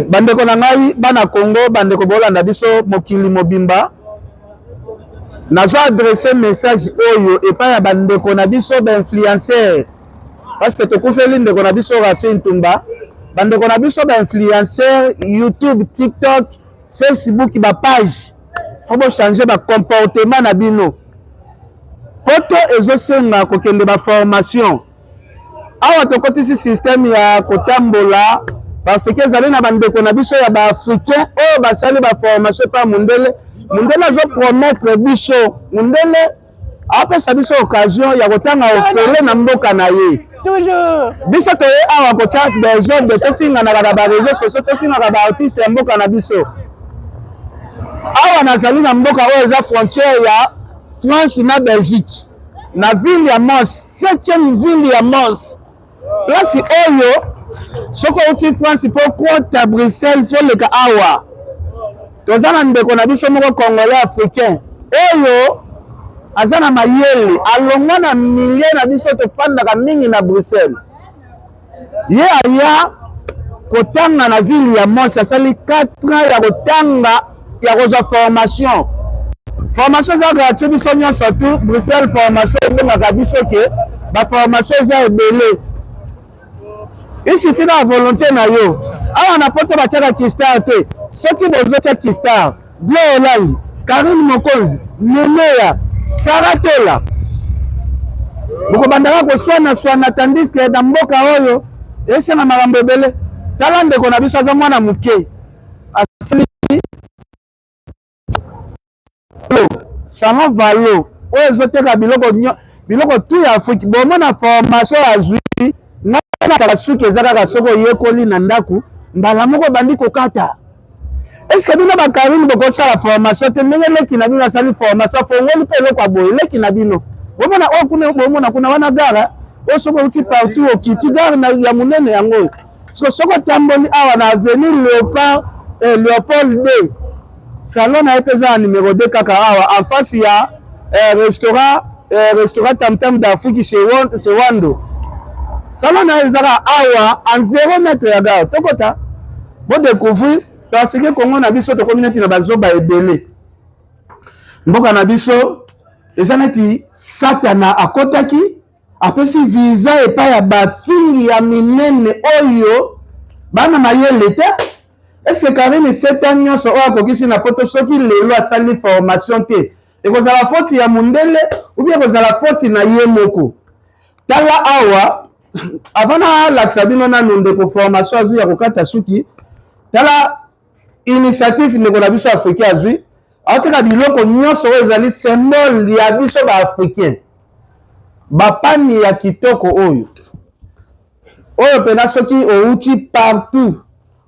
Bandeko na ngai bana Congo bandeko bolanda biso mokili mobimba nazo adresser message oyo epai ya bandeko na biso ba influenceur parce que tokufeli ndeko na biso Rafi Ntumba bandeko na biso ba influenceur YouTube, TikTok, Facebook ba page faut bo changer ba comportement na bino poto ezosenga kokende ba formation awa tokotisi système ya kotambola parce que ezali na bandeko na biso ya ba africain oyo basali ba formation pa mundele azo promettre biso mundele apesa biso occasion ya kotanga ofele na mboka na ye toujours biso toye awa kotia des zones de tofinga na ba réseaux sociaux tofinga ba artiste ya mboka na biso awa nazali na mboka oyo eza frontière ya France na Belgique na ville ya Mons 7e ville ya Mons place oyo soko uti France po kota Bruxelles fo leka awa tozana ndeko na biso moko congolais africain oyo azana mayele alongwa na milie na biso tofandaka mingi na Bruxelles ye aya kotanga na ville ya Mons asali 4 ans ya kotanga ya kozwa formation za gratuit biso nyonso tu Bruxelles formation ebengaka biso ke ba formation eza ebele il suffit de la volonté na yo awa na poto batiaka Kistar te soki bozotia Kistar Bleu Hollande Karine Mokonzi Nemeya Saratola bokobandaka koswana tandis ke na mboka oyo ese na makambo ebele tala ndeko na biso aza mwana muke asali salon valo oyo ezoteka biloko tu ya Afrique bomona formation ya zwi na suki eza kaka soko yekoli na ndaku mbala moko bandi kokata est-ce que bino bakarine bokosala formation te ndenge leki na bino asali formation fongoli mpe eloko boye leki na bino bomona oyo kuna bomona kuna wana gara oyo soko uti partout okiti gare ya munene yango oyo soko tamboli awa na avenue Léopold D salon na ete eza numéro 2 kaka awa en face ya restaurant Tam d'Afrique chez Wando salon na ezaka awa en 0 mètre ya gare tokota bo découvrir parce que Congo na biso to communauté na bazoba ebele mboka na biso eza neti satana akotaki apesi visa epai ya bafingi ya minene oyo bana mayele te est-ce que Karine 7 ans nyonso oyo akokisi na poto soki lelo asali formation te ekozala faute ya mundele ou bien ekozala faute na ye moko tala awa avant na lakisa bino nanu ndeko formation azwi ya kokata suki tala initiative ndeko na biso africain azwi aoteka biloko nyonso oyo ezali symbole ya biso baafricain bapani ya kitoko oyo pena soki outi partout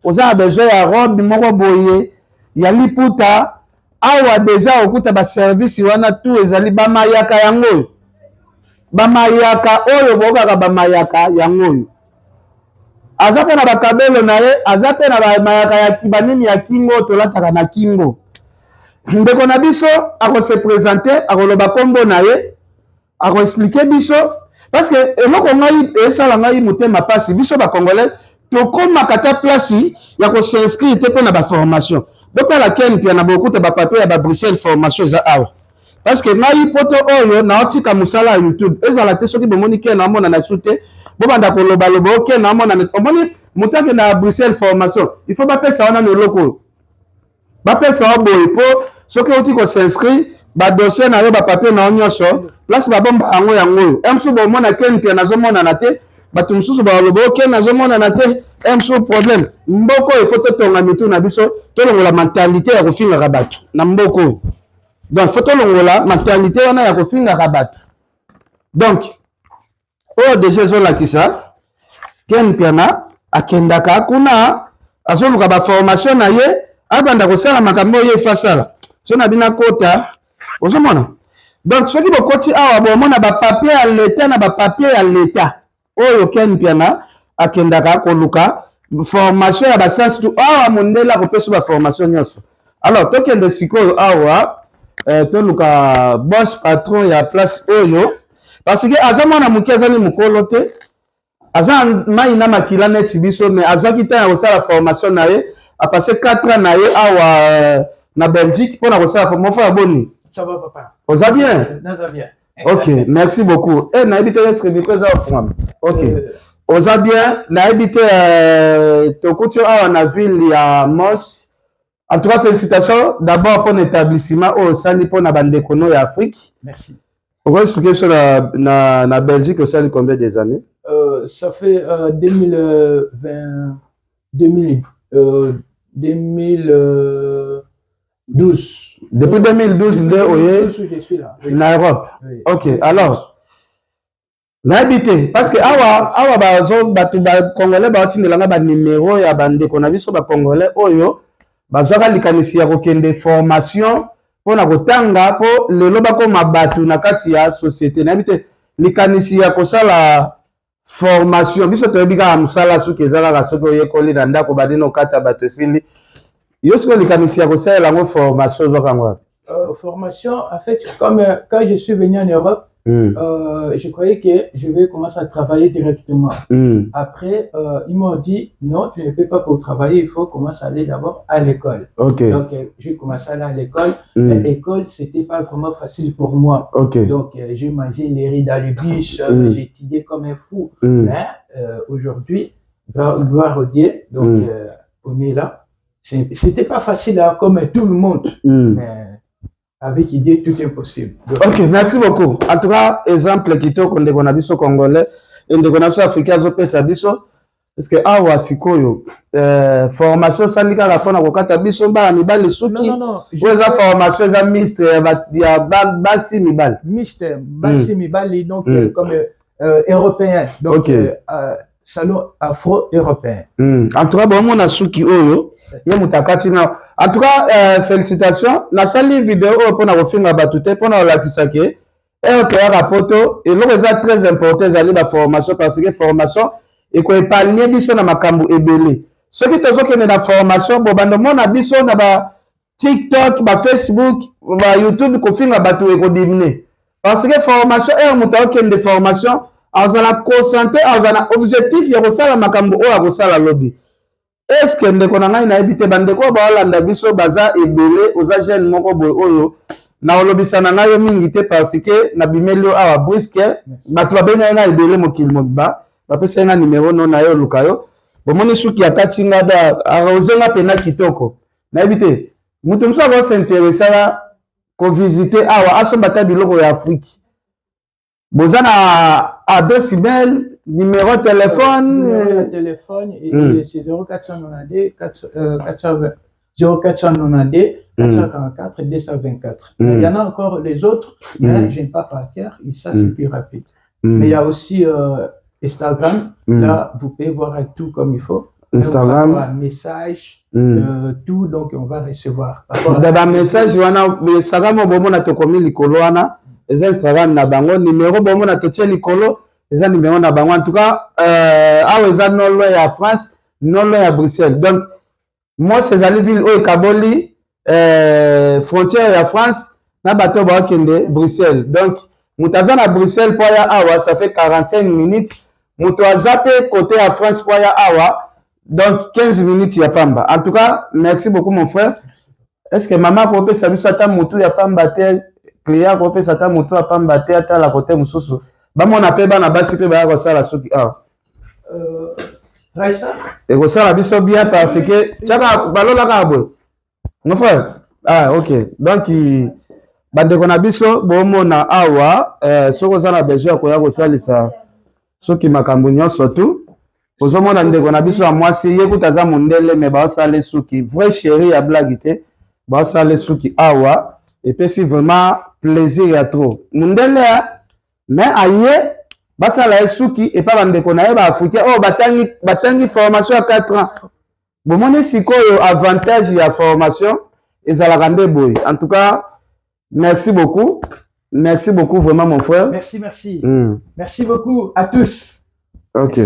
oza na besoin ya robe moko boye ya liputa awa deja okuta baservice wana tu ezali bamayaka yango oyo bamayaka oyo bokaka bamayaka yango oyo aza mpe na bakabelo na ye aza mpe na bamayaka ya banini ya kingo tolataka na kingo ndeko na biso akose présente akoloba kombo na ye akoexplike biso parce que eloko ngai esala ngai motema pasi biso bakongolais tokomaka ta place ya kosinscrire te mpo na baformation botala keni pia na bokuta bapapier ya Bruxelles formation eza awa parce que ngai poto oyo naotika musala ya YouTube ezala te soki bomoni ke na mona na sute bobanda koloba loba oke na mona omoni mutake na Bruxelles formation il faut bapesa wana eloko bapesa boye po soki oti ko s'inscrire ba dossier na yo ba papier na nyonso place ba bomba yango oyo emsu bomona ken pia nazomona na te batu mususu ba loba oke nazomona na te emsu problème mboko il faut totonga mitu na biso tolongola mentalité ya kofinga batu na mboko donc faut tolongola mentalité wana ya kofinga batu donc oyo déjà zolakisa ken piana akendaka kuna azoluka ba formation na ye abanda kosala makambo ye fasala so na bina kota ozomona donc soki bokoti awa bomona ba papier ya l'état na ba papier ya l'état oyo ken piana akendaka koluka formation ya ba science tu awa mondela kopesa ba formation nyonso alors tokende sikoyo awa toluka boss patron ya place oyo parce que aza mwana muke azali mukolo te Azan maina makila neti biso mais azaki ta na la formation na ye a passé 4 ans na ye awa na Belgique pour na ça mon frère boni. Ça va papa. On va bien? Ça va bien. OK, merci beaucoup. Et na habité est-ce que micro ça femme. OK. On va bien, na habité Tokuti awa na ville ya Mos. En tout cas félicitations d'abord pour l'établissement au sali pour na bande kono ya Afrique. Merci. On va expliquer sur la Belgique au sali combien des années? Ça fait 2012. Depuis 2012, je suis là. Oui. En Europe. Oui. Ok, alors, n'habité, parce que awa ba Congolais ba tindelanga ba numéro ya bande qu'on a vu sur ba Congolais oyo bazwaka likanisi ya kokende formation pona kotanga po lelo bakoma batu na kati ya société n'habité likanisi ya kosala formation biso toyebika musala suki ezalaka soki oyekoli na ndako badino kata bato esili yo siko likanisi ya kosala yango formation ozwaka ngo formation en fait comme quand je suis venu en Europe je croyais que je vais commencer à travailler directement. Après, ils m'ont dit non, tu ne peux pas pour travailler, il faut commencer à aller d'abord à l'école. Okay. Donc, j'ai commencé à aller à l'école. L'école, c'était pas vraiment facile pour moi. Okay. Donc, j'ai mangé les riz dans le bus, j'ai étudié comme un fou. Mais aujourd'hui, gloire au Dieu, donc on est là. C'était pas facile hein, comme tout le monde. Mais avec idée, tout est possible. Donc, ok, merci beaucoup. En tout cas, exemple qui to konde kona biso congolais, ende kona biso africain zo pesa biso parce que awa sikoyo formation salika la pona kokata biso ba mibali suki. Non. Za formation za mixte ya basi mibali. Mixte, basi mibali donc comme européen. Donc okay. Salon afro-européen. En tout cas, bon, on a suki oyo, ye mutakati na. En tout cas, félicitations. La salle vidéo pour na refinga batute pour na relaxer et OK rapoto et le c'est très important d'aller la formation parce que formation et ko épargner biso na makambo ebele. Ce qui tozo ke na formation bo bando mona biso na ba TikTok, ba Facebook, ba YouTube ko finga batu e ko diminer. Parce que formation est muta ok de formation azala concentré azala objectif ya kosala makambo oyo akosala lobby. Est-ce que ndeko na ngai na ebite bandeko ba olanda biso baza ebele oza jeune moko boy oyo na olobisa na ngai mingi te parce que na bimelo awa brusque bato babenga na ebele mokili moba bapesa nga numéro no na yo lukayo bomoni suki ya katinga da arozenga pena kitoko na ebite mutu mso ko s'intéresser ko visiter awa asomba ta biloko ya Afrique. Bozana adresse email, numéro de téléphone. Numéro de téléphone, c'est 0492 444 224. Il y en a encore les autres, mais je n'ai pas par cœur, et ça c'est plus rapide. Mais il y a aussi Instagram, là vous pouvez voir tout comme il faut. Instagram. Un message, tout, donc on va recevoir. D'abord, message, Instagram, on a tout commis l'icoloana. Les Instagram na bango numéro bon na totie likolo les numéro na bango en tout cas awa eza non loin ya France non loin ya Bruxelles donc moi ces allées ville o Kaboli frontière ya France na bato ba kende Bruxelles donc mutaza na Bruxelles pour ya awa ça fait 45 minutes muto azape côté ya France pour ya awa donc 15 minutes ya pamba en tout cas merci beaucoup mon frère est-ce que maman peut sa biso ata mutu ya pamba te client ko pesa ta moto apamba te ata la côté mususu ba mona pe bana basi pe ba ko sala suki Raisa et ko sala biso bien parce que chaka balola ka bo mon frère OK donc bande ko na biso bo mona awa soko za na besoin ko ya ko salisa soki makambo nyonso tu ozo mona ndeko na biso amwasi ye kutaza mundele me ba sala suki vrai chéri ya blague te ba sala suki awa et puis si vraiment plaisir à trop mundele mais aye basala esuki et pas bande kona ba africain oh batangi formation à 4 ans bon moni sikoyo avantage ya formation ezala nde boy en tout cas merci beaucoup vraiment mon frère merci merci beaucoup à tous OK